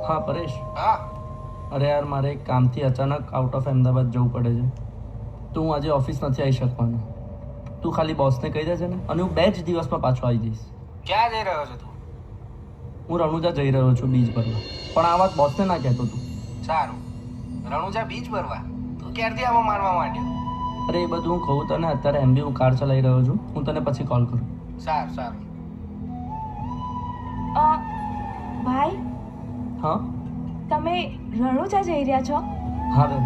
હા પરેશ, હા. અરે યાર મારે એક કામથી અચાનક આઉટ ઓફ અમદાવાદ જવું પડે છે, તો હું આજે ઓફિસ નથી આવી શકવાનો. તું ખાલી બોસને કહી દેજે ને, અને હું 2 જ દિવસમાં પાછો આવી જઈશ. ક્યાં જઈ રહ્યો છો તું? હું રણુજા જઈ રહ્યો છું બીજ ભરવા, પણ આ વાત બોસને ના કહેતો તું. સારું. રણુજા બીચ ભરવા તું ક્યારથી આમાં મારવા માંડ્યો? અરે એ બધું હું કહું તને, અત્યારે એમબી હું કાર ચલાવી રહ્યો છું, હું તને પછી કોલ કરું. સારું સારું. ભાઈ, હા તમે રણુજા જઈ રહ્યા છો? હા બેન.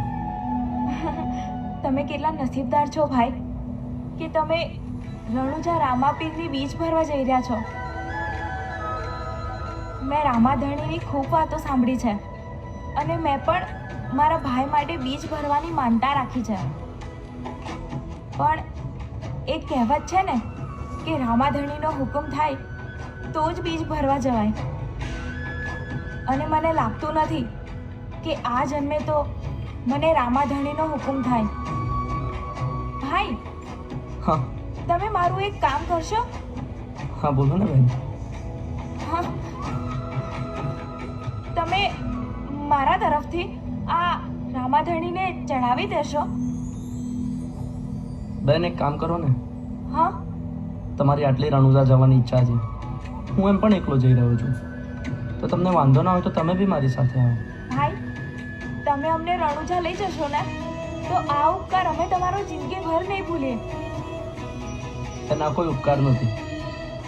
તમે કેટલા નસીબદાર છો ભાઈ કે તમે રણુજા રામાપીરની બીચ ભરવા જઈ રહ્યા છો. મેં રામાધણીની ખૂબ વાતો સાંભળી છે, અને મેં પણ મારા ભાઈ માટે બીચ ભરવાની માનતા રાખી છે. પણ એક કહેવત છે ને કે રામાધણીનો હુકમ થાય તો જ બીચ ભરવા જવાય, અને મને લાગતું નથી કે આ જન્મે તો મને રામાધણીનો હુકમ થાય. ભાઈ, હા તમે મારું એક કામ કરશો? હા બોલો ને બેન. હા, તમે મારા તરફથી આ રામાધણીને ચડાવી દેશો? બેન એક કામ કરો ને, હા, તમારી આટલી રણુજા જવાની ઈચ્છા છે, હું એમ પણ એકલો જઈ રહ્યો છું, તો તમને વાંધો ના હોય તો તમે બી મારી સાથે આવો. ભાઈ, તમે અમને રણુજા લઈ જશો ને તો આ ઉપકાર અમે તમારો જિંદગીભર નહીં ભૂલીએ. એના કોઈ ઉપકાર નથી,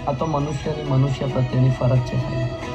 આ તો મનુષ્યની મનુષ્ય પ્રત્યેની ફરજ છે ખાલી.